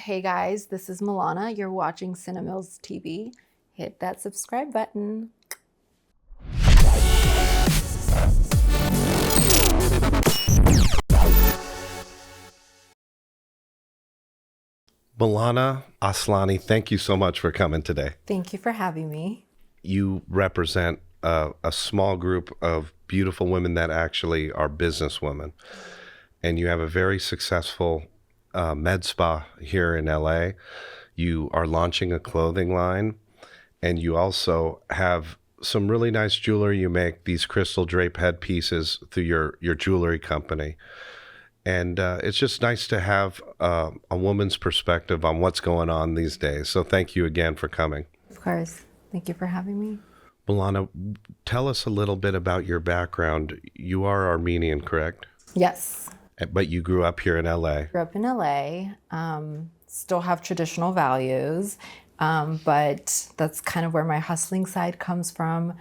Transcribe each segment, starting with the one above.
Hey guys, this is Milana. You're watching Cinemills TV. Hit that subscribe button. Milana Aslani, thank you so much for coming today. Thank you for having me. You represent a small group of beautiful women that actually are businesswomen, and you have a very successful med spa here in LA. You are launching a clothing line, and you also have some really nice jewelry. You make these crystal drape headpieces through your jewelry company. And it's just nice to have a woman's perspective on what's going on these days. So thank you again for coming. Of course. Thank you for having me. Milana, tell us a little bit about your background. You are Armenian, correct? Yes. But you grew up here in LA. Grew up in LA. Still have traditional values, but that's kind of where my hustling side comes from,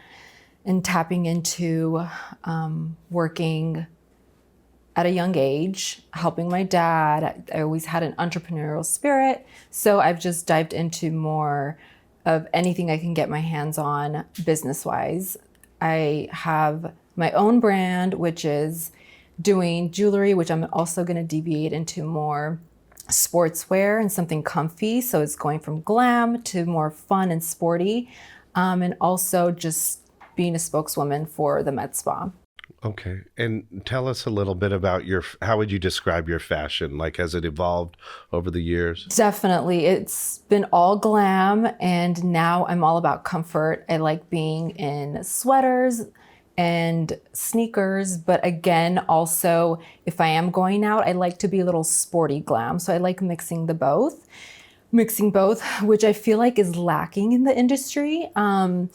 and tapping into working at a young age, helping my dad. I always had an entrepreneurial spirit, so I've just dived into more of anything I can get my hands on business-wise. I have my own brand, which is doing jewelry, which I'm also going to deviate into more sportswear and something comfy. So it's going from glam to more fun and sporty, and also just being a spokeswoman for the med spa. Okay. And tell us a little bit about how would you describe your fashion? Like, has it evolved over the years? Definitely. It's been all glam, and now I'm all about comfort. I like being in sweaters and sneakers, but again, also, if I am going out, I like to be a little sporty glam. So I like mixing both, which I feel like is lacking in the industry. When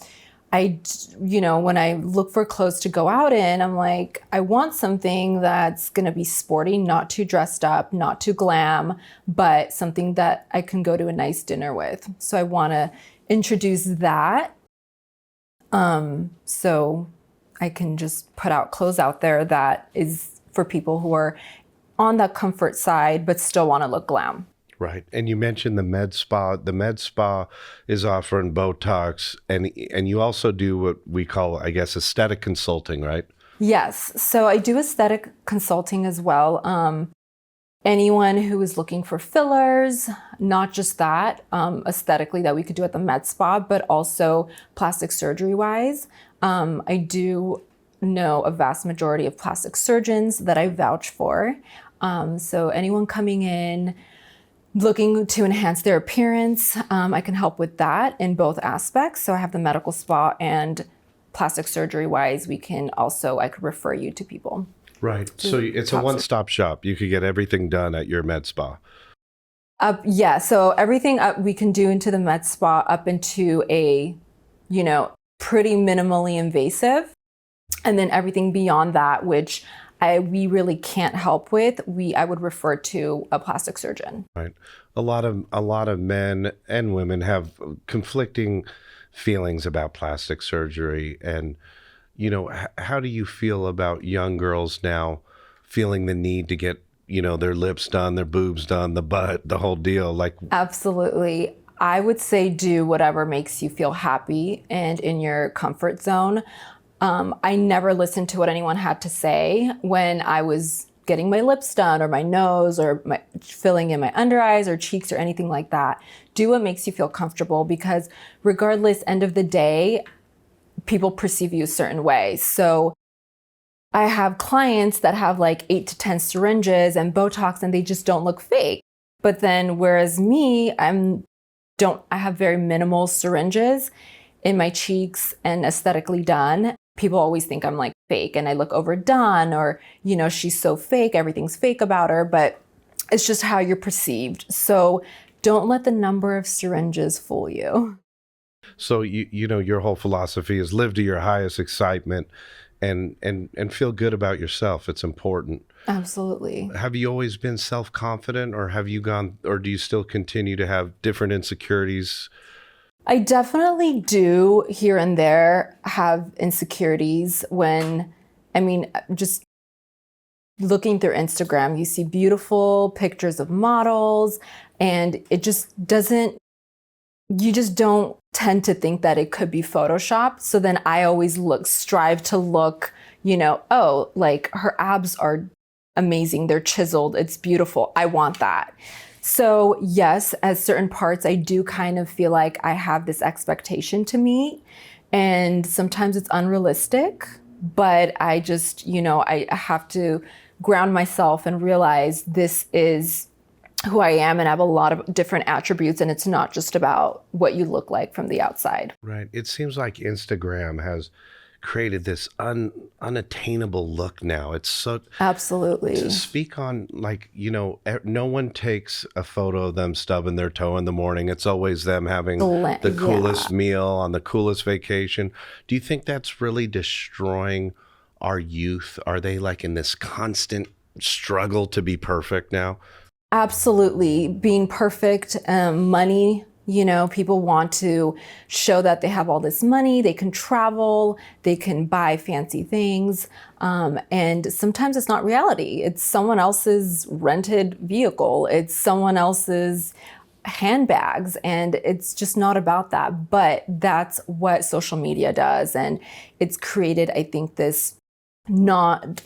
I look for clothes to go out in, I'm like, I want something that's gonna be sporty, not too dressed up, not too glam, but something that I can go to a nice dinner with. So I wanna introduce that. So I can just put out clothes out there that is for people who are on the comfort side, but still wanna look glam. Right. And you mentioned the med spa. The med spa is offering Botox, and you also do what we call, I guess, aesthetic consulting, right? Yes. So I do aesthetic consulting as well. Anyone who is looking for fillers, not just that, aesthetically that we could do at the med spa, but also plastic surgery wise. I do know a vast majority of plastic surgeons that I vouch for. So anyone coming in looking to enhance their appearance, I can help with that in both aspects. So I have the medical spa, and plastic surgery wise, I could refer you to people. Right. So it's a one-stop shop. You could get everything done at your med spa. Yeah. So everything we can do into the med spa up into a, pretty minimally invasive. And then everything beyond that, which we really can't help with, I would refer to a plastic surgeon. Right. A lot of men and women have conflicting feelings about plastic surgery. And, how do you feel about young girls now feeling the need to get, their lips done, their boobs done, the butt, the whole deal? Like, absolutely. I would say do whatever makes you feel happy and in your comfort zone. I never listened to what anyone had to say when I was getting my lips done or my nose or filling in my under eyes or cheeks or anything like that. Do what makes you feel comfortable, because regardless, end of the day, people perceive you a certain way. So I have clients that have like 8 to 10 syringes and Botox, and they just don't look fake. But then whereas me, I have very minimal syringes in my cheeks and aesthetically done. People always think I'm like fake and I look overdone, or, she's so fake, everything's fake about her, but it's just how you're perceived. So don't let the number of syringes fool you. So your whole philosophy is live to your highest excitement and feel good about yourself. It's important. Absolutely. Have you always been self-confident, or do you still continue to have different insecurities? I definitely do here and there have insecurities just looking through Instagram, you see beautiful pictures of models And it just doesn't, you just don't tend to think that it could be photoshopped. So then I always strive to look, oh, like her abs are amazing. They're chiseled. It's beautiful. I want that. So yes, as certain parts, I do kind of feel like I have this expectation to meet, and sometimes it's unrealistic, but I just, I have to ground myself and realize this is who I am, and I have a lot of different attributes, and it's not just about what you look like from the outside. Right. It seems like Instagram has created this unattainable look now. It's so Absolutely. to speak on, like, no one takes a photo of them stubbing their toe in the morning. It's always them having the coolest meal on the coolest vacation. Do you think that's really destroying our youth? Are they like in this constant struggle to be perfect now? Absolutely. Being perfect, money, people want to show that they have all this money, they can travel, they can buy fancy things. And sometimes it's not reality. It's someone else's rented vehicle. It's someone else's handbags, and it's just not about that. But that's what social media does. And it's created, I think, this not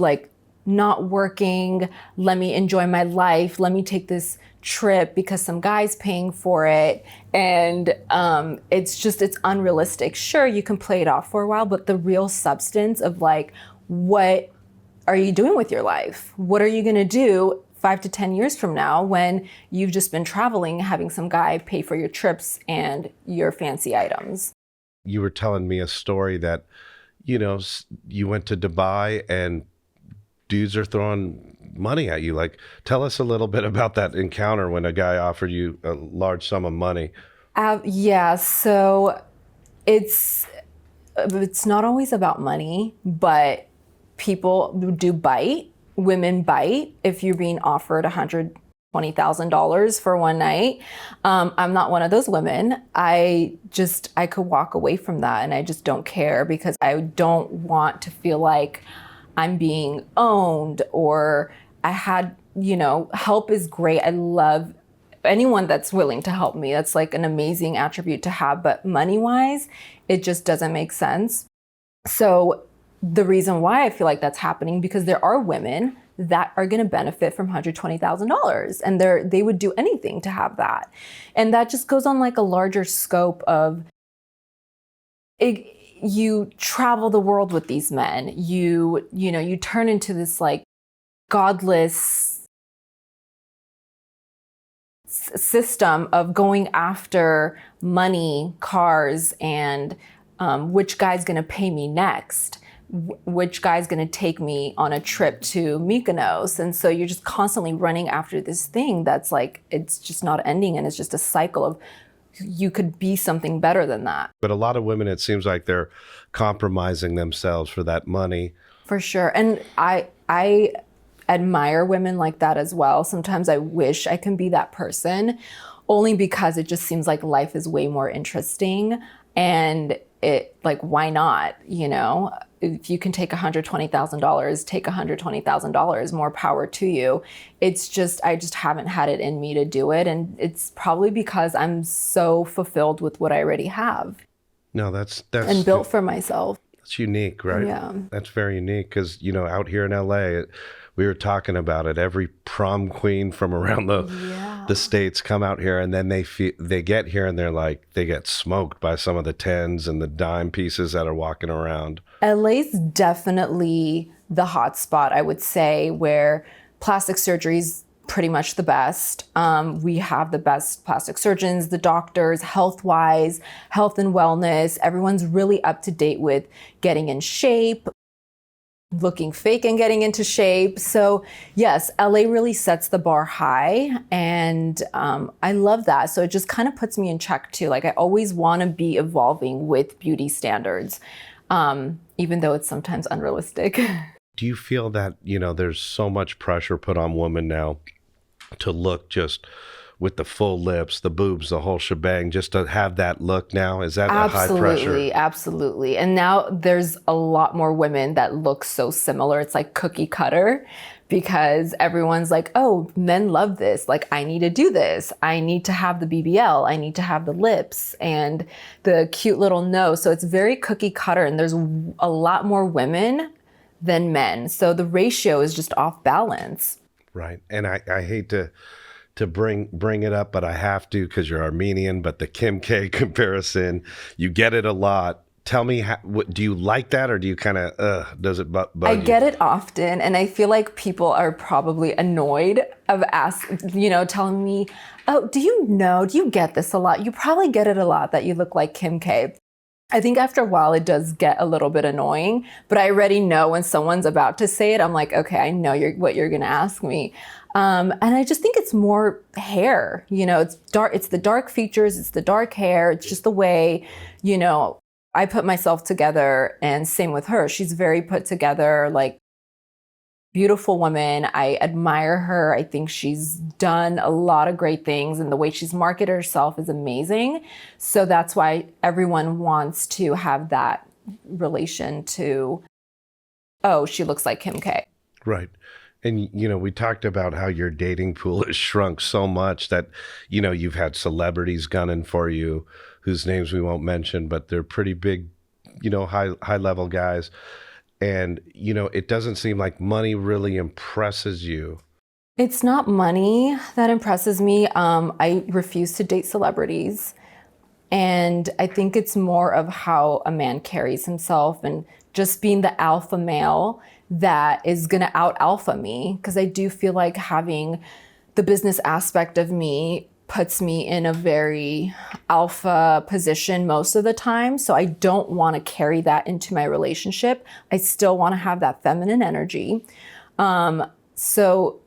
working, let me enjoy my life, let me take this trip because some guy's paying for it. And it's unrealistic. Sure, you can play it off for a while, but the real substance of like, what are you doing with your life? What are you gonna do 5 to 10 years from now when you've just been traveling, having some guy pay for your trips and your fancy items? You were telling me a story that, you went to Dubai and dudes are throwing money at you. Like, tell us a little bit about that encounter when a guy offered you a large sum of money. Yeah, so it's not always about money, but people do bite. Women bite if you're being offered $120,000 for one night. I'm not one of those women. I could walk away from that, and I just don't care, because I don't want to feel like I'm being owned, or help is great. I love anyone that's willing to help me. That's like an amazing attribute to have, but money-wise, it just doesn't make sense. So the reason why I feel like that's happening, because there are women that are going to benefit from $120,000, and they would do anything to have that. And that just goes on like a larger scope of you travel the world with these men. You turn into this like godless system of going after money, cars, and which guy's going to pay me next, which guy's going to take me on a trip to Mykonos. And so you're just constantly running after this thing that's like, it's just not ending, and it's just a cycle of, you could be something better than that. But a lot of women, it seems like they're compromising themselves for that money. For sure. And I admire women like that as well. Sometimes I wish I can be that person, only because it just seems like life is way more interesting. And why not? If you can take $120,000, take $120,000, more power to you. It's just, I just haven't had it in me to do it. And it's probably because I'm so fulfilled with what I already have. No, that's and built for myself. That's unique, right? Yeah. That's very unique, because, out here in LA, we were talking about it. Every prom queen from around the States come out here, and then they get here and they're like, they get smoked by some of the tens and the dime pieces that are walking around. LA's definitely the hot spot, I would say, where plastic surgery's pretty much the best. We have the best plastic surgeons, the doctors, health-wise, health and wellness. Everyone's really up to date with getting in shape, looking fake and getting into shape. So yes, LA really sets the bar high, and I love that. So it just kind of puts me in check too. Like, I always want to be evolving with beauty standards, even though it's sometimes unrealistic. Do you feel that, there's so much pressure put on women now to look just with the full lips, the boobs, the whole shebang, just to have that look now? Is that a high pressure? Absolutely. And now there's a lot more women that look so similar. It's like cookie cutter. because everyone's like, oh, men love this. Like, I need to do this. I need to have the BBL. I need to have the lips and the cute little nose. So it's very cookie cutter, and there's a lot more women than men. So the ratio is just off balance. Right. And I hate to bring it up, but I have to because you're Armenian. But the Kim K comparison, you get it a lot. Tell me, what do you like that, or do you kind of does it bug I you? get it often, and I feel like people are probably annoyed of telling me, oh, do you get this a lot? You probably get it a lot that you look like Kim K. I think after a while it does get a little bit annoying, but I already know when someone's about to say it, I'm like, okay, I know what you're gonna ask me. And I just think it's more hair, it's dark, it's the dark features, it's the dark hair, it's just the way, I put myself together, and same with her. She's very put together, like, beautiful woman. I admire her. I think she's done a lot of great things, and the way she's marketed herself is amazing. So that's why everyone wants to have that relation to, oh, she looks like Kim K. Right. And, we talked about how your dating pool has shrunk so much that, you've had celebrities gunning for you, whose names we won't mention, but they're pretty big, high level guys. And, it doesn't seem like money really impresses you. It's not money that impresses me. I refuse to date celebrities. And I think it's more of how a man carries himself and just being the alpha male that is going to out alpha me. Because I do feel like having the business aspect of me puts me in a very alpha position most of the time. So I don't want to carry that into my relationship. I still want to have that feminine energy. So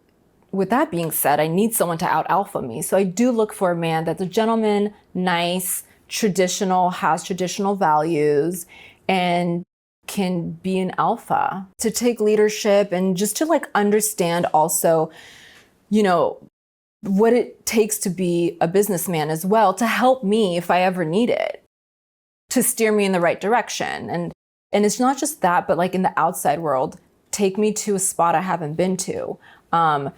with that being said, I need someone to out alpha me. So I do look for a man that's a gentleman, nice, traditional, has traditional values, and can be an alpha, to take leadership and just to like understand also, what it takes to be a businessman as well, to help me if I ever need it, to steer me in the right direction. And it's not just that, but like in the outside world, take me to a spot I haven't been to.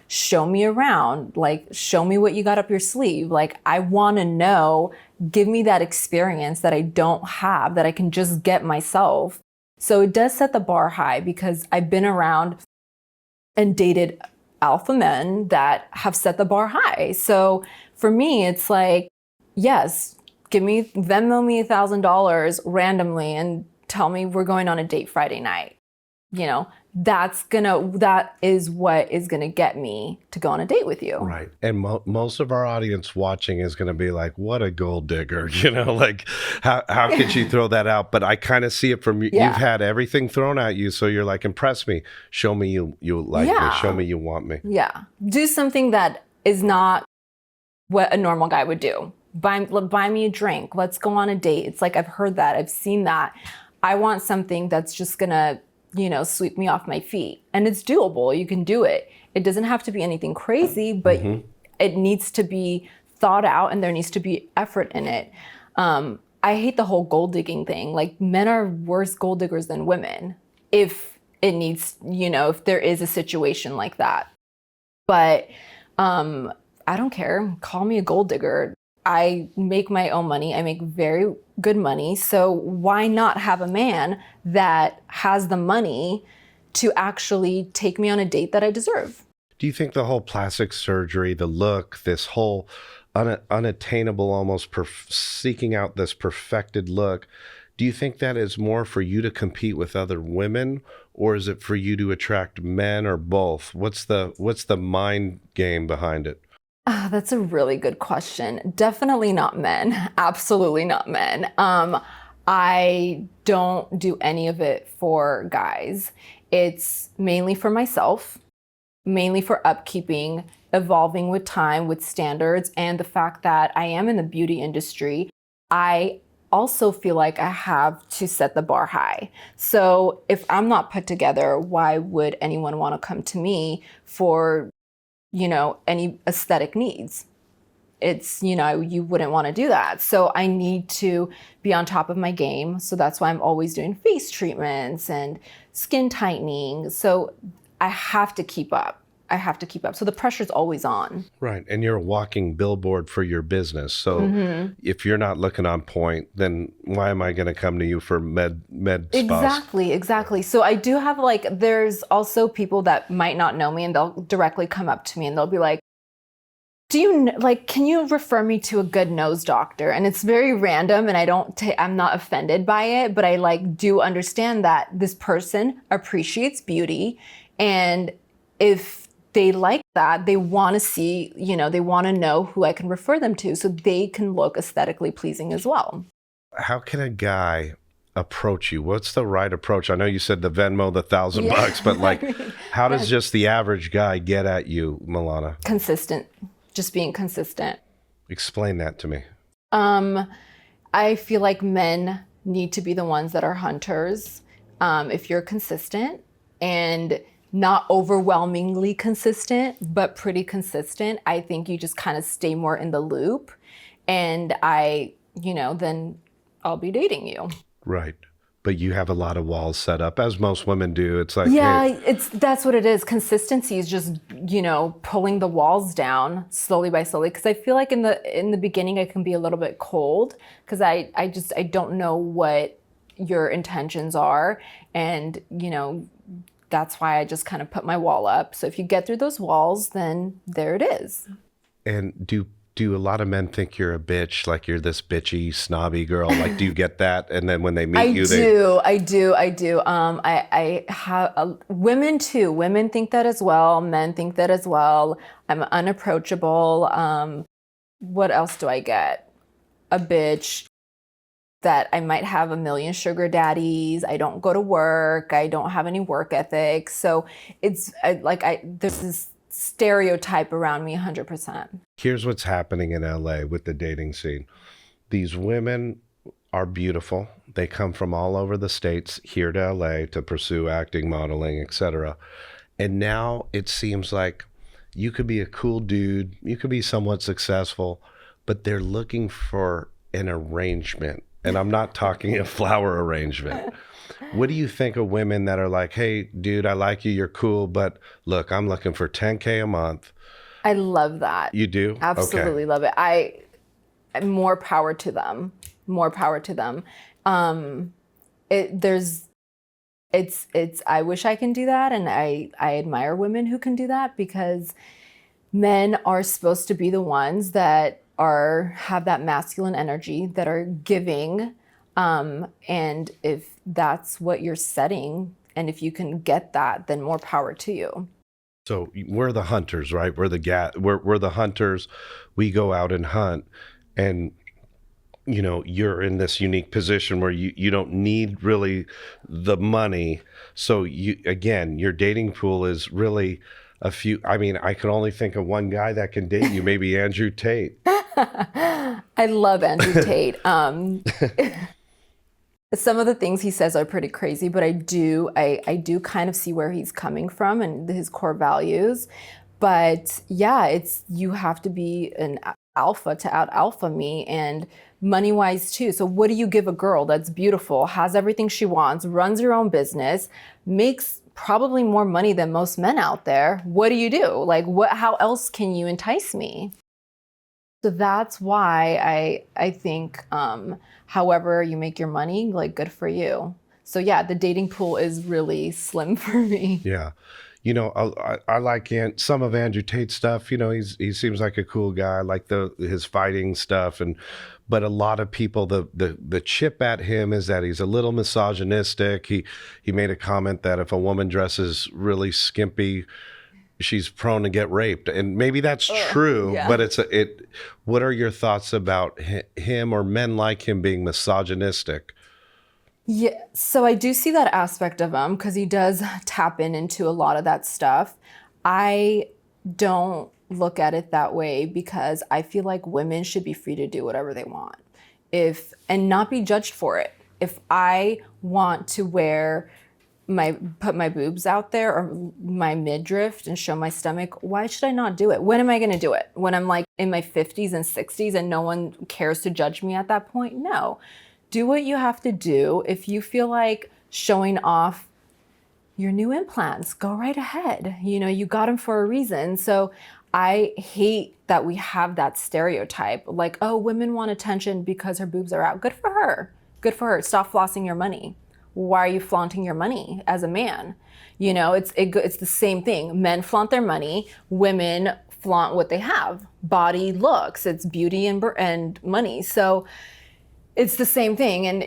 Show me around, like show me what you got up your sleeve. Like I want to know, give me that experience that I don't have, that I can just get myself. So it does set the bar high because I've been around and dated alpha men that have set the bar high. So for me, it's like, yes, Venmo me $1,000 randomly and tell me we're going on a date Friday night. That is what is gonna get me to go on a date with you. Right. And most of our audience watching is going to be like, what a gold digger, like how could she throw that out? But I kind of see it from you. Yeah. You've had everything thrown at you. So you're like, impress me. Show me you like me. Show me you want me. Yeah. Do something that is not what a normal guy would do. Buy me a drink. Let's go on a date. It's like, I've heard that. I've seen that. I want something that's just gonna sweep me off my feet. And it's doable. You can do it. It doesn't have to be anything crazy, but it needs to be thought out and there needs to be effort in it. I hate the whole gold digging thing. Like, men are worse gold diggers than women if it needs, if there is a situation like that. But I don't care. Call me a gold digger. I make my own money. I make very good money. So why not have a man that has the money to actually take me on a date that I deserve? Do you think the whole plastic surgery, the look, this whole unattainable, almost seeking out this perfected look, do you think that is more for you to compete with other women, or is it for you to attract men, or both? What's the mind game behind it? That's a really good question. Definitely not men. Absolutely not men. I don't do any of it for guys. It's mainly for myself, mainly for upkeeping, evolving with time, with standards, and the fact that I am in the beauty industry. I also feel like I have to set the bar high. So if I'm not put together, why would anyone want to come to me for any aesthetic needs? It's, you wouldn't want to do that. So I need to be on top of my game. So that's why I'm always doing face treatments and skin tightening. So I have to keep up. I have to keep up. So the pressure's always on. Right. And you're a walking billboard for your business. So if you're not looking on point, then why am I going to come to you for med spas? Exactly. So I do have like, there's also people that might not know me and they'll directly come up to me and they'll be like, can you refer me to a good nose doctor? And it's very random and I'm not offended by it, but I like do understand that this person appreciates beauty. And if they like that, they want to see, they want to know who I can refer them to so they can look aesthetically pleasing as well. How can a guy approach you? What's the right approach? I know you said the Venmo, the $1,000, but like, how does just the average guy get at you, Milana? Consistent. Just being consistent. Explain that to me. I feel like men need to be the ones that are hunters. If you're consistent and not overwhelmingly consistent, but pretty consistent, I think you just kind of stay more in the loop. And then I'll be dating you. Right. But you have a lot of walls set up, as most women do. It's like, yeah, hey, that's what it is. Consistency is just, pulling the walls down slowly by slowly. Because I feel like in the beginning, I can be a little bit cold because I don't know what your intentions are. And, that's why I just kind of put my wall up. So if you get through those walls, then there it is. And do a lot of men think you're a bitch, like you're this bitchy, snobby girl? Like, do you get that? And then when they meet you, I do. I have women too. Women think that as well. Men think that as well. I'm unapproachable. What else do I get? A bitch. That I might have a million sugar daddies. I don't go to work. I don't have any work ethic. So there's this stereotype around me 100%. Here's what's happening in LA with the dating scene. These women are beautiful. They come from all over the states here to LA to pursue acting, modeling, etc. And now it seems like you could be a cool dude, you could be somewhat successful, but they're looking for an arrangement. And I'm not talking a flower arrangement. What do you think of women that are like, hey, dude, I like you, you're cool, but look, I'm looking for $10K a month. I love that. You do? Absolutely love it. More power to them. More power to them. I wish I can do that. And I admire women who can do that because men are supposed to be the ones that have that masculine energy, that are giving. And if that's what you're setting, and if you can get that, then more power to you. So we're the hunters, right? We're the hunters. We go out and hunt, and you're in this unique position where you don't need really the money. So your dating pool is really a few. I mean, I can only think of one guy that can date you, maybe Andrew Tate. I love Andrew Tate. Some of the things he says are pretty crazy, but I do kind of see where he's coming from and his core values. But yeah, you have to be an alpha to out alpha me, and money wise too. So what do you give a girl that's beautiful, has everything she wants, runs her own business, makes probably more money than most men out there? What do you do? Like, how else can you entice me? So that's why I think, however you make your money, like, good for you. So yeah, the dating pool is really slim for me. Yeah. I like some of Andrew Tate's stuff. He seems like a cool guy. I like his fighting stuff. But a lot of people, the chip at him is that he's a little misogynistic. He made a comment that if a woman dresses really skimpy, she's prone to get raped, and maybe that's true. Yeah. But what are your thoughts about him or men like him being misogynistic? Yeah, so I do see that aspect of him because he does tap into a lot of that stuff. I don't look at it that way because I feel like women should be free to do whatever they want, and not be judged for it. If I want to put my boobs out there or my midriff and show my stomach, why should I not do it? When am I going to do it? When I'm like in my 50s and 60s and no one cares to judge me at that point? No. Do what you have to do. If you feel like showing off your new implants, go right ahead. You know, you got them for a reason. So I hate that we have that stereotype like, oh, women want attention because her boobs are out. Good for her. Good for her. Stop flossing your money. Why are you flaunting your money as a man? You know, it's the same thing. Men flaunt their money. Women flaunt what they have. Body looks. It's beauty and money. So it's the same thing. And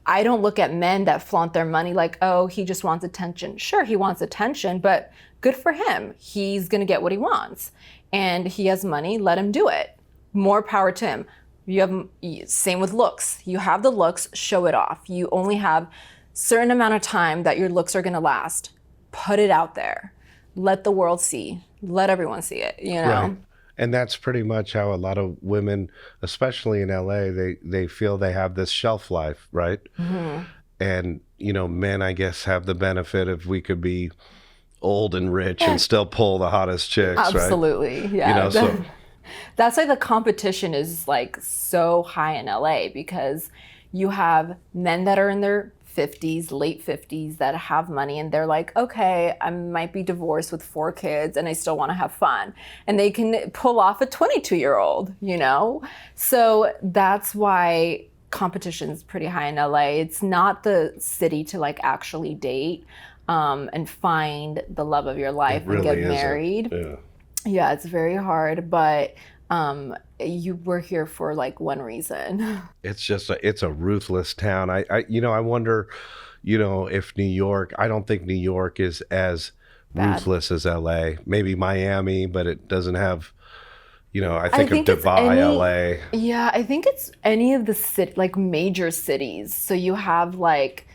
I don't look at men that flaunt their money like, oh, he just wants attention. Sure, he wants attention, but good for him. He's gonna get what he wants. And he has money, let him do it. More power to him. Same with looks. You have the looks, show it off. You only have certain amount of time that your looks are gonna last. Put it out there. Let the world see. Let everyone see it, you know? Right. And that's pretty much how a lot of women, especially in LA, they feel they have this shelf life, right? Mm-hmm. And, you know, men, I guess, have the benefit if we could be old and rich and still pull the hottest chicks, Absolutely, right? yeah. You know, so that's why the competition is like so high in LA, because you have men that are in their 50s, late 50s that have money, and they're like, okay, I might be divorced with 4 kids and I still want to have fun. And they can pull off a 22-year-old, you know? So that's why competition is pretty high in LA. It's not the city to like actually date and find the love of your life and get married. Yeah, it's very hard, but you were here for like one reason. It's a ruthless town. I wonder, you know, if New York, I don't think New York is as ruthless as LA. Maybe Miami, but it doesn't have, you know, I think of Dubai, LA. Yeah, I think it's any of the like major cities. So you have like,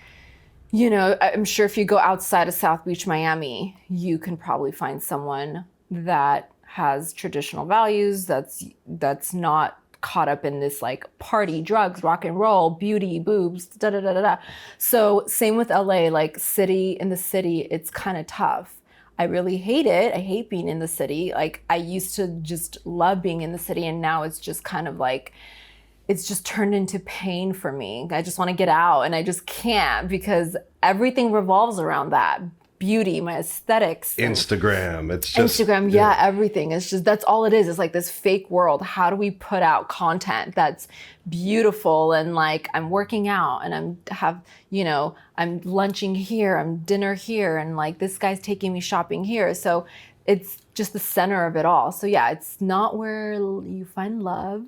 you know, I'm sure if you go outside of South Beach, Miami, you can probably find someone that has traditional values, that's not caught up in this like party, drugs, rock and roll, beauty, boobs, da da da da da. So same with LA, like in the city, it's kind of tough. I really hate it. I hate being in the city. Like I used to just love being in the city, and now it's just kind of like, it's just turned into pain for me. I just want to get out, and I just can't, because everything revolves around that. Beauty, my aesthetics. Instagram, it's just... Instagram, yeah, everything. It's just, that's all it is. It's like this fake world. How do we put out content that's beautiful, and like I'm working out and I'm lunching here, I'm dinner here, and like this guy's taking me shopping here. So it's just the center of it all. So yeah, it's not where you find love,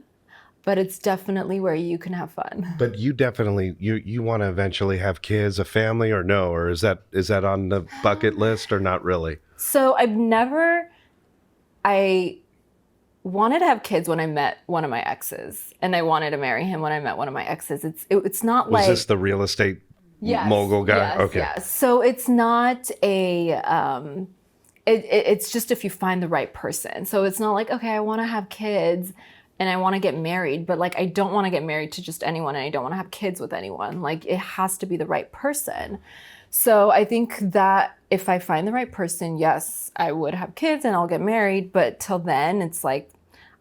but it's definitely where you can have fun. But you definitely, you want to eventually have kids, a family, or no? Or is that on the bucket list, or not really? So I wanted to have kids when I met one of my exes, and I wanted to marry him when I met one of my exes. It's not like... Was this the real estate mogul guy? Yes, okay. Yes. So it's not it's just if you find the right person. So it's not like, okay, I want to have kids and I want to get married, but like I don't want to get married to just anyone, and I don't want to have kids with anyone. Like it has to be the right person. So I think that if I find the right person, yes, I would have kids and I'll get married. But till then, it's like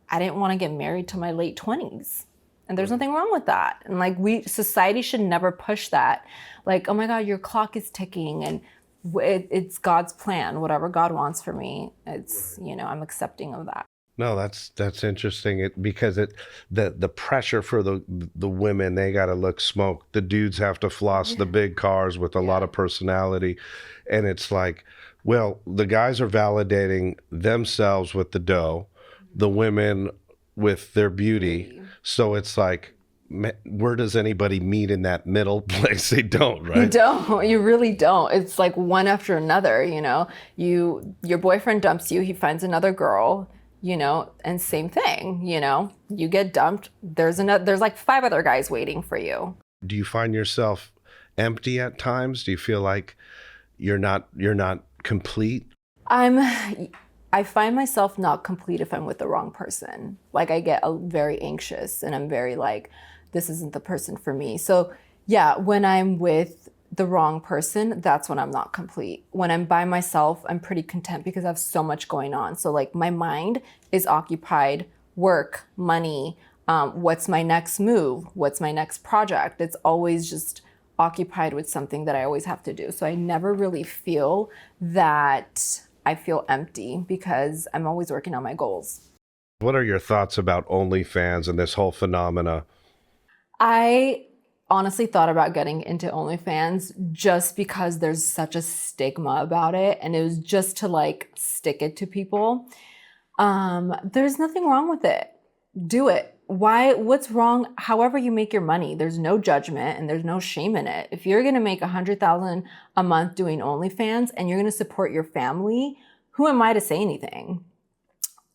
I didn't want to get married till my late 20s. And there's nothing wrong with that. And like society should never push that. Like, oh my God, your clock is ticking, and it's God's plan. Whatever God wants for me, it's, I'm accepting of that. No, that's interesting. Because the pressure for the women, they got to look smoked. The dudes have to floss the big cars with a lot of personality, and it's like, well, the guys are validating themselves with the dough, the women with their beauty. So it's like, where does anybody meet in that middle place? They don't, right? You don't. You really don't. It's like one after another. Your boyfriend dumps you. He finds another girl. And same thing, you get dumped. There's like 5 other guys waiting for you. Do you find yourself empty at times? Do you feel like you're not complete? I find myself not complete if I'm with the wrong person. Like I get very anxious, and I'm very like, this isn't the person for me. So yeah, when I'm with the wrong person, that's when I'm not complete. When I'm by myself, I'm pretty content because I have so much going on. So like my mind is occupied, work, money, what's my next move? What's my next project? It's always just occupied with something that I always have to do. So I never really feel that I feel empty because I'm always working on my goals. What are your thoughts about OnlyFans and this whole phenomena? I honestly thought about getting into OnlyFans just because there's such a stigma about it, and it was just to like stick it to people. There's nothing wrong with it. Do it. Why? What's wrong? However you make your money, there's no judgment and there's no shame in it. If you're gonna make 100,000 a month doing OnlyFans and you're gonna support your family, who am I to say anything?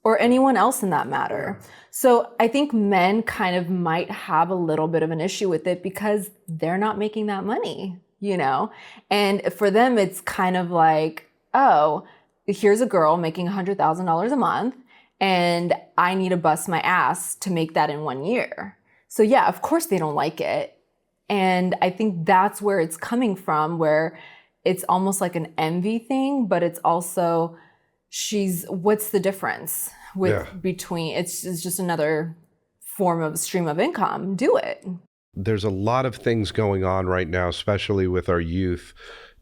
Or anyone else in that matter. So I think men kind of might have a little bit of an issue with it because they're not making that money, you know? And for them, it's kind of like, oh, here's a girl making $100,000 a month and I need to bust my ass to make that in 1 year. So yeah, of course they don't like it. And I think that's where it's coming from, where it's almost like an envy thing, but it's also, what's the difference between, it's just another form of stream of income. Do it. There's a lot of things going on right now, especially with our youth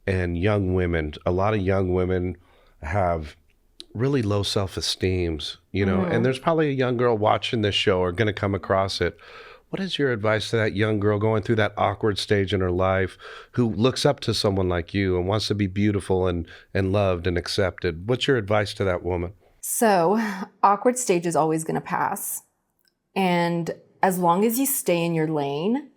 and young women. A lot of young women have really low self-esteems, you know, and there's probably a young girl watching this show or going to come across it. What is your advice to that young girl going through that awkward stage in her life who looks up to someone like you and wants to be beautiful and loved and accepted? What's your advice to that woman? So, awkward stage is always going to pass. And as long as you stay in your lane,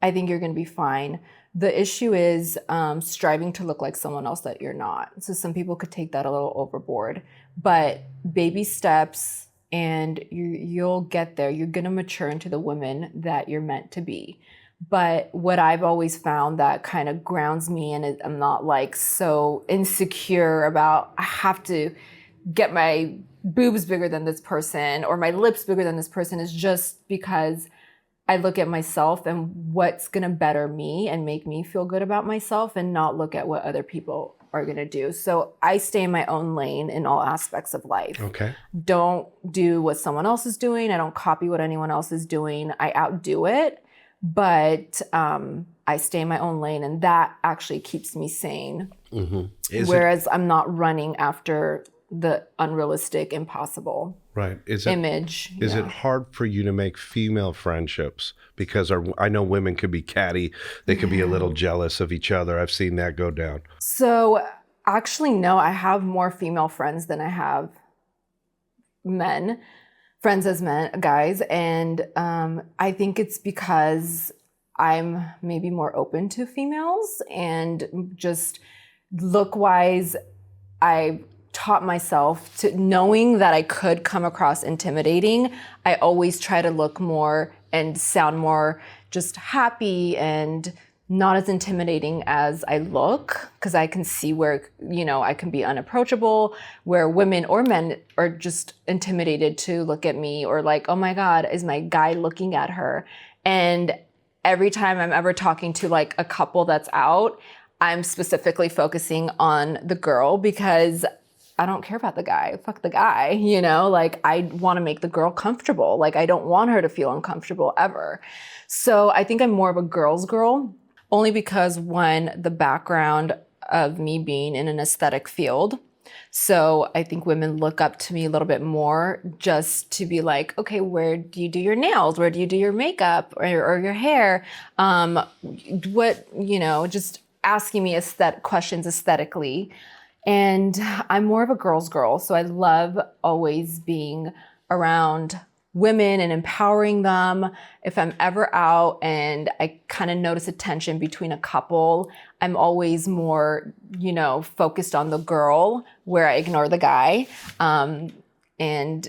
I think you're going to be fine. The issue is striving to look like someone else that you're not. So some people could take that a little overboard, but baby steps and you'll get there. You're going to mature into the woman that you're meant to be. But what I've always found that kind of grounds me and I'm not like so insecure about I have to get my boobs bigger than this person or my lips bigger than this person is just because I look at myself and what's going to better me and make me feel good about myself and not look at what other people are going to do. So I stay in my own lane in all aspects of life. Okay. Don't do what someone else is doing. I don't copy what anyone else is doing. I outdo it, but I stay in my own lane and that actually keeps me sane. Whereas I'm not running after the unrealistic, impossible image. Is it hard for you to make female friendships? Because I know women could be catty. They could be a little jealous of each other. I've seen that go down. So actually, no, I have more female friends than I have friends as guys. And I think it's because I'm maybe more open to females and just look-wise, I taught myself to knowing that I could come across intimidating. I always try to look more and sound more just happy and not as intimidating as I look, because I can see where, you know, I can be unapproachable, where women or men are just intimidated to look at me or like, oh my God, is my guy looking at her? And every time I'm ever talking to like a couple that's out, I'm specifically focusing on the girl because I don't care about the guy. Fuck the guy, you know? Like, I want to make the girl comfortable. Like, I don't want her to feel uncomfortable ever. So I think I'm more of a girl's girl, only because, one, the background of me being in an aesthetic field. So I think women look up to me a little bit more just to be like, okay, where do you do your nails? Where do you do your makeup or your hair? What, you know, just asking me questions aesthetically. And I'm more of a girl's girl. So I love always being around women and empowering them. If I'm ever out and I kind of notice a tension between a couple, I'm always more, you know, focused on the girl where I ignore the guy. And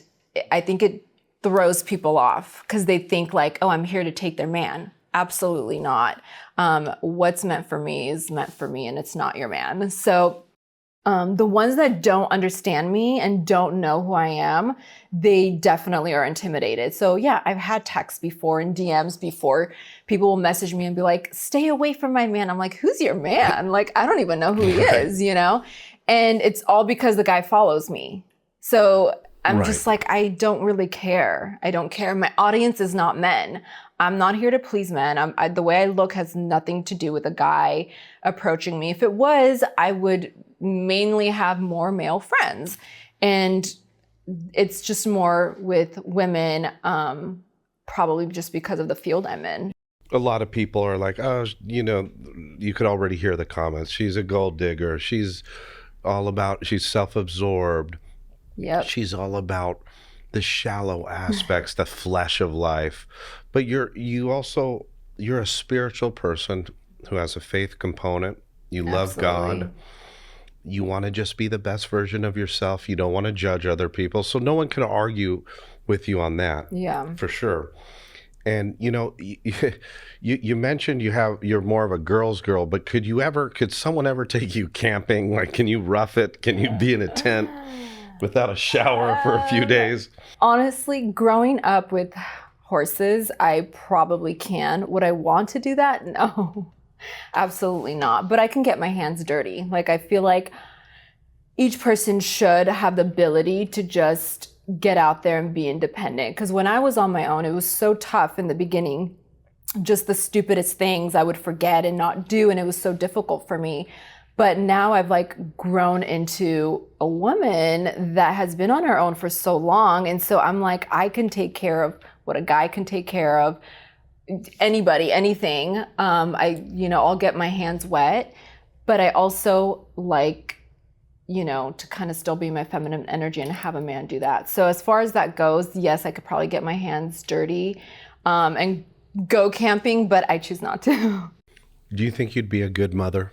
I think it throws people off because they think like, oh, I'm here to take their man. Absolutely not. What's meant for me is meant for me and it's not your man. So the ones that don't understand me and don't know who I am, they definitely are intimidated. So yeah, I've had texts before and DMs before. People will message me and be like, stay away from my man. I'm like, who's your man? Like, I don't even know who he is, you know? And it's all because the guy follows me. So I'm Right. just like, I don't really care. I don't care. My audience is not men. I'm not here to please men. The way I look has nothing to do with a guy approaching me. If it was, I would mainly have more male friends. And it's just more with women, probably just because of the field I'm in. A lot of people are like, oh, you know, you could already hear the comments. She's a gold digger. She's self-absorbed. Yep. She's all about the shallow aspects, the flesh of life. But you're a spiritual person who has a faith component. You love Absolutely. God. You want to just be the best version of yourself. You don't want to judge other people. So no one can argue with you on that. Yeah. For sure. And you know, you mentioned you're more of a girl's girl, but could someone ever take you camping? Like, can you rough it? Can you be in a tent without a shower for a few days? Honestly, growing up with horses, I probably can. Would I want to do that? No, absolutely not. But I can get my hands dirty. Like, I feel like each person should have the ability to just get out there and be independent. Because when I was on my own, it was so tough in the beginning. Just the stupidest things I would forget and not do. And it was so difficult for me. But now I've like grown into a woman that has been on her own for so long. And so I'm like, I can take care of what a guy can take care of. Anybody, anything. I'll get my hands wet. But I also like, to kind of still be my feminine energy and have a man do that. So as far as that goes, yes, I could probably get my hands dirty and go camping, but I choose not to. Do you think you'd be a good mother?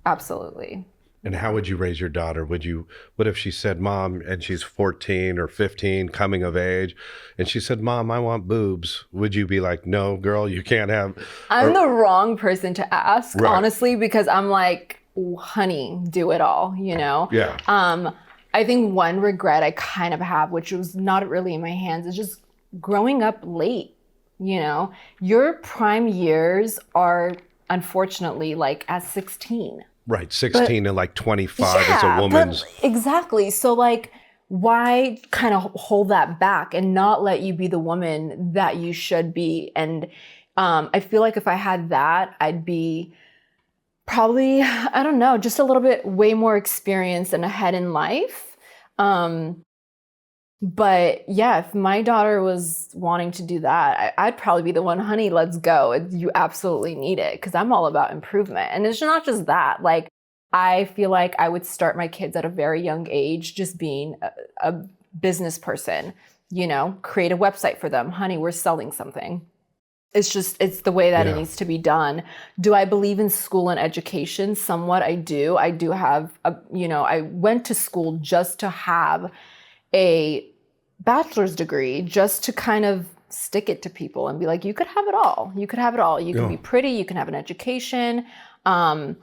Absolutely. And how would you raise your daughter? What if she said, Mom, and she's 14 or 15, coming of age, and she said, Mom, I want boobs. Would you be like, no, girl, you can't have? I'm the wrong person to ask, Right. honestly, because I'm like, honey, do it all, Yeah. I think one regret I kind of have, which was not really in my hands, is just growing up late. Your prime years are unfortunately like at 16. Right. 16 and like 25 is a woman's. Exactly. So like, why kind of hold that back and not let you be the woman that you should be? And I feel like if I had that, I'd be probably, I don't know, just a little bit way more experienced and ahead in life. But yeah, if my daughter was wanting to do that, I'd probably be the one, honey, let's go. You absolutely need it, because I'm all about improvement. And it's not just that. Like, I feel like I would start my kids at a very young age just being a business person, create a website for them. Honey, we're selling something. It's the way that it needs to be done. Do I believe in school and education? Somewhat I do. I do have, I went to school just to have a bachelor's degree, just to kind of stick it to people and be like, you could have it all. You could have it all. You can be pretty. You can have an education. I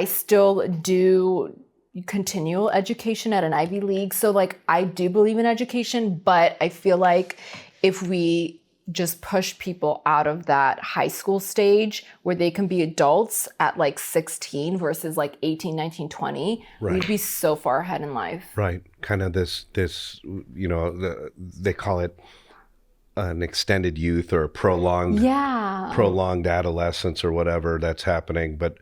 still do continual education at an Ivy League. So like, I do believe in education, but I feel like if we just push people out of that high school stage where they can be adults at like 16 versus like 18, 19, 20, Right. we'd be so far ahead in life. Right. Kind of this, they call it an extended youth or a prolonged adolescence or whatever that's happening. But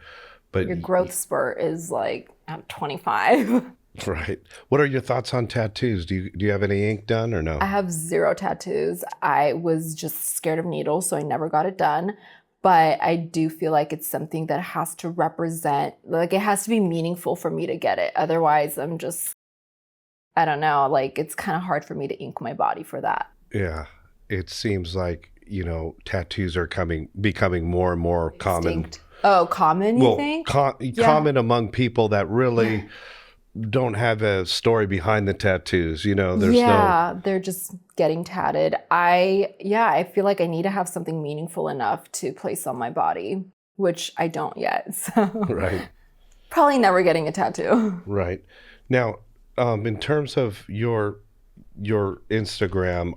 Your growth spurt is like at 25. right. What are your thoughts on tattoos? Do you have any ink done or no? I have 0 tattoos. I was just scared of needles, so I never got it done. But I do feel like it's something that has to represent, like it has to be meaningful for me to get it. Otherwise, I'm just, I don't know, like it's kind of hard for me to ink my body for that. Yeah. It seems like, tattoos are becoming more and more common. Distinct. Oh, common, you think? Common among people that really don't have a story behind the tattoos. They're just getting tatted. I feel like I need to have something meaningful enough to place on my body, which I don't yet. So right. Probably never getting a tattoo. Right. Now, in terms of your Instagram,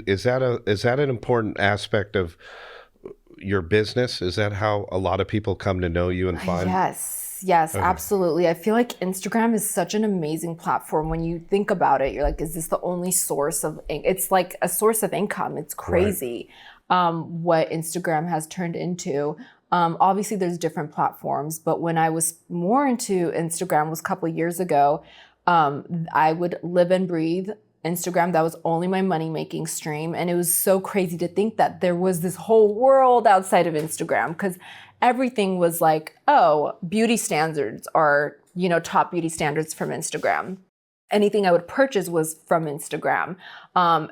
is that an important aspect of your business? Is that how a lot of people come to know you and find? Yes. Yes, absolutely. I feel like Instagram is such an amazing platform. When you think about it, you're like, is this the only source of it's like a source of income. It's crazy what Instagram has turned into. Obviously, there's different platforms, but when I was more into Instagram was a couple of years ago. I would live and breathe Instagram. That was only my money-making stream. And it was so crazy to think that there was this whole world outside of Instagram, because everything was like, oh, beauty standards are, top beauty standards from Instagram. Anything I would purchase was from Instagram.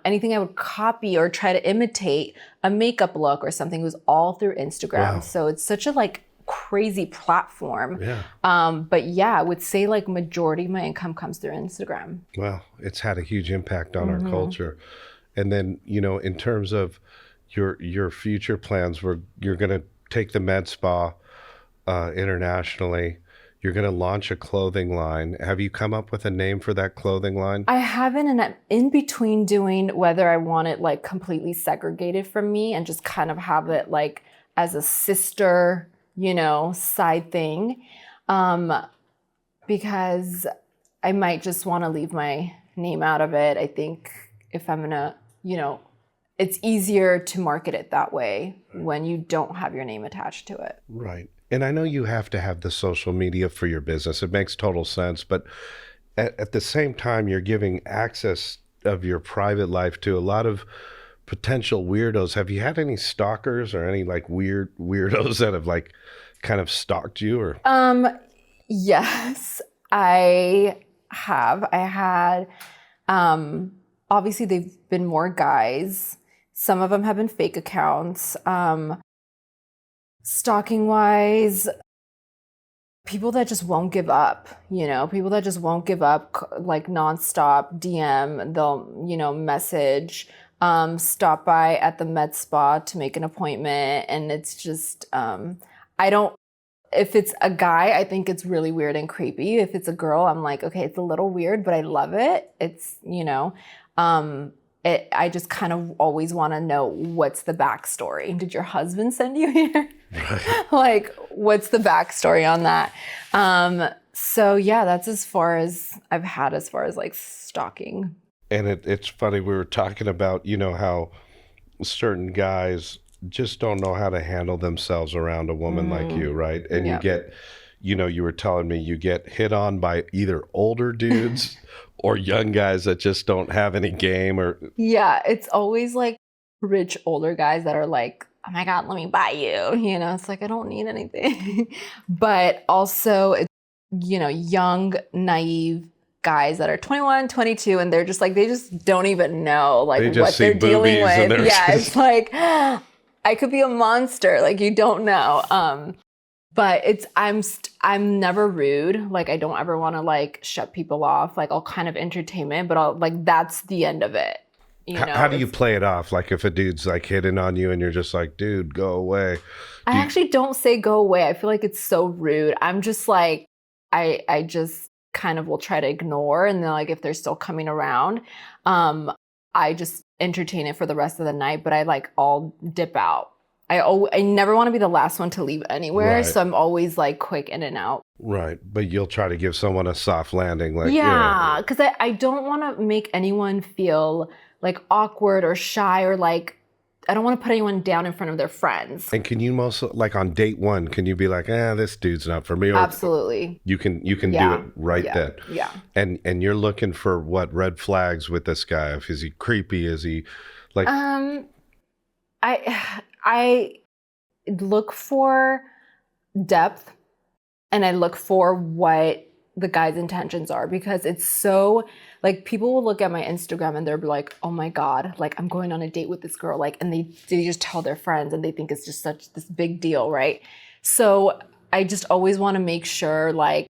Anything I would copy or try to imitate a makeup look or something was all through Instagram. Wow. So it's such a crazy platform. Yeah. But yeah, I would say majority of my income comes through Instagram. Well, it's had a huge impact on our culture. And then, in terms of your future plans, you're going to take the med spa internationally. You're going to launch a clothing line. Have you come up with a name for that clothing line? I haven't, and I'm in between doing whether I want it completely segregated from me and just kind of have it as a sister, side thing, because I might just want to leave my name out of it. I think if I'm gonna, it's easier to market it that way when you don't have your name attached to it. Right. And I know you have to have the social media for your business. It makes total sense. But at the same time, you're giving access of your private life to a lot of potential weirdos. Have you had any stalkers or any weirdos that have kind of stalked you? Or Yes, I have. I had, obviously they've been more guys. Some of them have been fake accounts. Stalking wise, people that just won't give up, people that just won't give up, nonstop DM, they'll, message, stop by at the med spa to make an appointment. And it's just, if it's a guy, I think it's really weird and creepy. If it's a girl, I'm like, okay, it's a little weird, but I love it. It's, I just kind of always want to know, what's the backstory? Did your husband send you here? Right. What's the backstory on that? So yeah, that's as far as I've had as far as stalking. And it's funny, we were talking about, how certain guys just don't know how to handle themselves around a woman like you, right? And you get, you were telling me you get hit on by either older dudes or young guys that just don't have any game. Or yeah, it's always rich older guys that are like, oh my God, let me buy you. It's I don't need anything. But also it's, young, naive guys that are 21, 22, and they're just they just don't even know what they're dealing with. Yeah, it's I could be a monster. You don't know. But it's I'm never rude. I don't ever want to shut people off. I'll kind of entertainment, but I'll that's the end of it. How do you play it off? If a dude's hitting on you and you're just dude, go away. I actually don't say go away. I feel it's so rude. I'm just I just kind of will try to ignore, and then if they're still coming around, I just entertain it for the rest of the night, but I'll dip out. I never want to be the last one to leave anywhere, right. So I'm always quick in and out. Right, but you'll try to give someone a soft landing. Yeah, because I don't want to make anyone feel awkward or shy, or I don't want to put anyone down in front of their friends. And can you on date one, can you be this dude's not for me? Or absolutely. You can do it right then. Yeah. And you're looking for what red flags with this guy? Is he creepy? Is he I look for depth, and I look for what the guy's intentions are, because it's so people will look at my Instagram and they're like, oh my God, I'm going on a date with this girl, and they just tell their friends and they think it's just such this big deal, right? So I just always want to make sure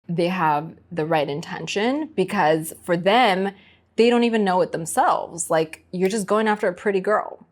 they have the right intention, because for them, they don't even know it themselves. You're just going after a pretty girl.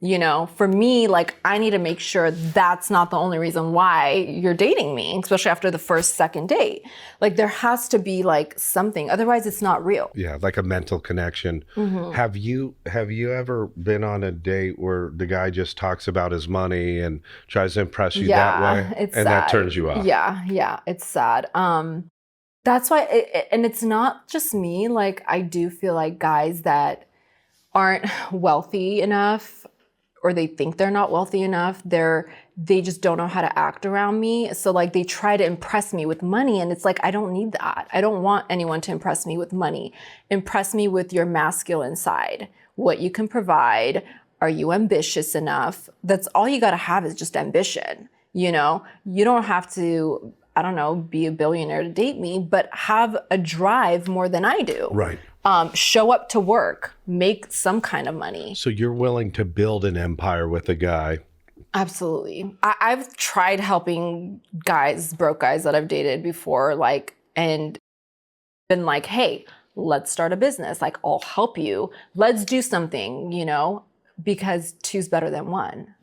You know, for me, like, I need to make sure that's not the only reason why you're dating me, especially after the first, second date. Like, there has to be like something. Otherwise, it's not real. Yeah, like a mental connection. Have you ever been on a date where the guy just talks about his money and tries to impress you that way, It's and sad. that turns you off? Yeah, it's sad. That's why, and it's not just me. Like, I do feel like guys that aren't wealthy enough, or they think they're not wealthy enough, they just don't know how to act around me. So like, they try to impress me with money, and it's like, I don't need that. I don't want anyone to impress me with money. Impress me with your masculine side, what you can provide. Are you ambitious enough? That's all you got to have, is just ambition. You know, you don't have to, I don't know, be a billionaire to date me, but have a drive more than I do. Right. Show up to work, make some kind of money. So you're willing to build an empire with a guy. Absolutely. I've tried helping guys, broke guys that I've dated before, like, and been like, hey, let's start a business. Like, I'll help you. Let's do something, you know, because two's better than one.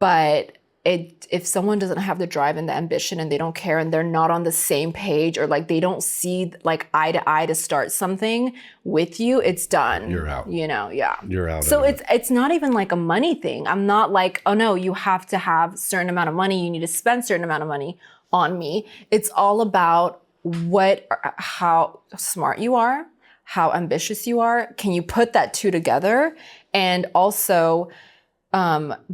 But if someone doesn't have the drive and the ambition, and they don't care, and they're not on the same page, or like they don't see like eye to eye to start something with you, it's done. You're out. You know, yeah. You're out. So it's not even like a money thing. I'm not like, oh no, you have to have a certain amount of money. You need to spend a certain amount of money on me. It's all about how smart you are, how ambitious you are. Can you put that two together? And also,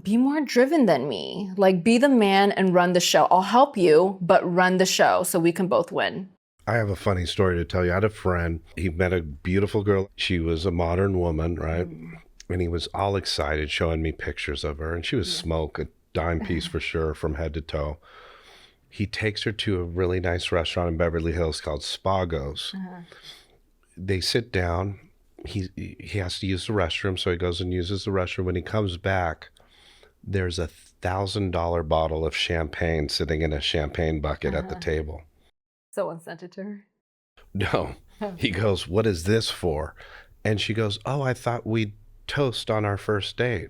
be more driven than me. Like, be the man and run the show. I'll help you, but run the show so we can both win. I have a funny story to tell you. I had a friend. He met a beautiful girl. She was a modern woman, right? And he was all excited, showing me pictures of her. And she was smoke, a dime piece for sure, from head to toe. He takes her to a really nice restaurant in Beverly Hills called Spago's. They sit down. He has to use the restroom, so he goes and uses the restroom. When he comes back, there's a $1,000 bottle of champagne sitting in a champagne bucket at the table. Someone sent it to her. No. He goes, what is this for? And she goes, oh, I thought we'd toast on our first date.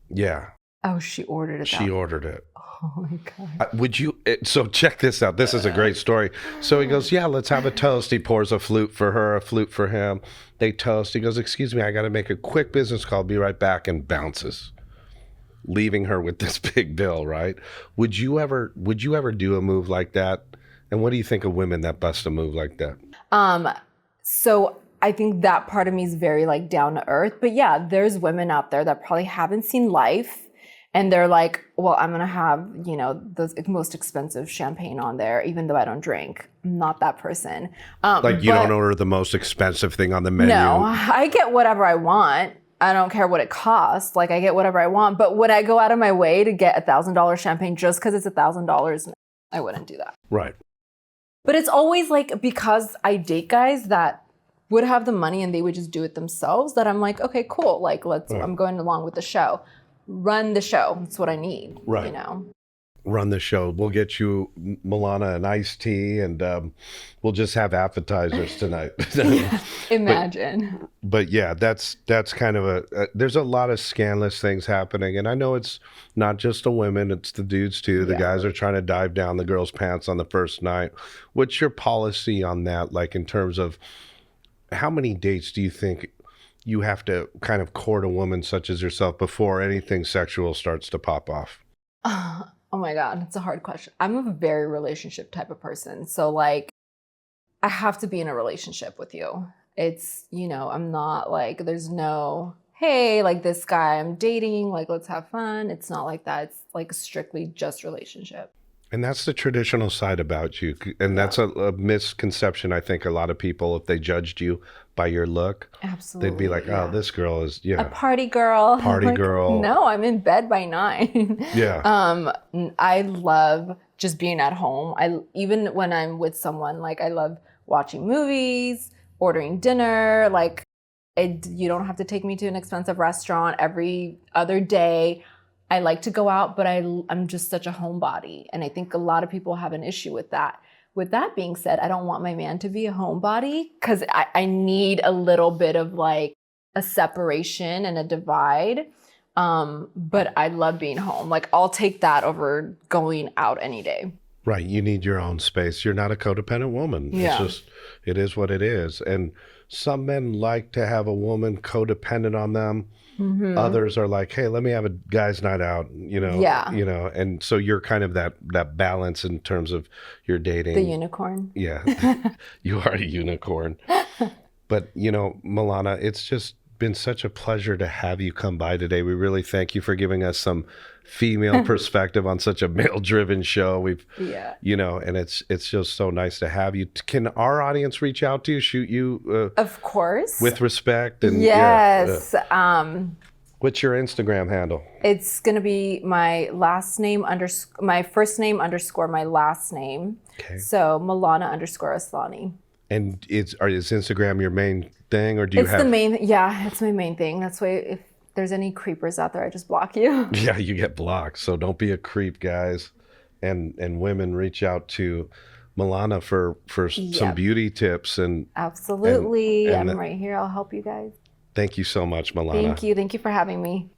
Yeah. Oh, she ordered it. She ordered it. Oh my God. So check this out. This is a great story. So he goes, yeah, let's have a toast. He pours a flute for her, a flute for him. They toast. He goes, excuse me, I got to make a quick business call. Be right back, and bounces, leaving her with this big bill, right? Would you ever do a move like that? And what do you think of women that bust a move like that? So I think that part of me is very like down to earth. But yeah, there's women out there that probably haven't seen life. And they're like, well, I'm going to have, you know, the most expensive champagne on there, even though I don't drink. I'm not that person. Like, you don't order the most expensive thing on the menu? No, I get whatever I want. I don't care what it costs. Like, I get whatever I want. But would I go out of my way to get $1,000 champagne just because it's $1,000? I wouldn't do that. Right. But it's always like, because I date guys that would have the money and they would just do it themselves, that I'm like, okay, cool. Like, I'm going along with the show. Run the show. That's what I need. Right. You know, run the show. We'll get you, Milana, an iced tea, and we'll just have appetizers tonight. Imagine. But yeah, that's kind of there's a lot of scandalous things happening. And I know it's not just the women, it's the dudes too. The guys are trying to dive down the girls' pants on the first night. What's your policy on that? Like, in terms of how many dates do you think you have to kind of court a woman such as yourself before anything sexual starts to pop off? Oh my God, it's a hard question. I'm a very relationship type of person. So like, I have to be in a relationship with you. It's, you know, I'm not like, there's no, hey, like this guy I'm dating, like let's have fun. It's not like that. It's like strictly just relationship. And that's the traditional side about you. And that's a misconception. I think a lot of people, if they judged you by your look, absolutely, they'd be like, oh, this girl is, a party girl. Party like, girl. No, I'm in bed by 9. Yeah. I love just being at home. Even when I'm with someone, like I love watching movies, ordering dinner. Like, you don't have to take me to an expensive restaurant every other day. I like to go out, but I'm just such a homebody. And I think a lot of people have an issue with that. With that being said, I don't want my man to be a homebody, because I need a little bit of like a separation and a divide. But I love being home. Like, I'll take that over going out any day. Right. You need your own space. You're not a codependent woman. Yeah. It's just, it is what it is. And some men like to have a woman codependent on them. Mm-hmm. Others are like, hey, let me have a guy's night out, Yeah. And so you're kind of that balance in terms of your dating. The unicorn. Yeah. You are a unicorn. But, Milana, it's just been such a pleasure to have you come by today. We really thank you for giving us some female perspective on such a male-driven show. Yeah. And it's just so nice to have you. Can our audience reach out to you, shoot you? Of course. With respect? And yes. What's your Instagram handle? It's going to be my last name my first name underscore my last name. Okay. So Milana _Aslani. And is Instagram your main thing, or do you It's have? it's my main thing. That's why if there's any creepers out there, I just block you. Yeah, you get blocked. So don't be a creep, guys. And women, reach out to Milana for some beauty tips. And absolutely. and I'm right here. I'll help you guys. thank you so much, Milana. Thank you for having me.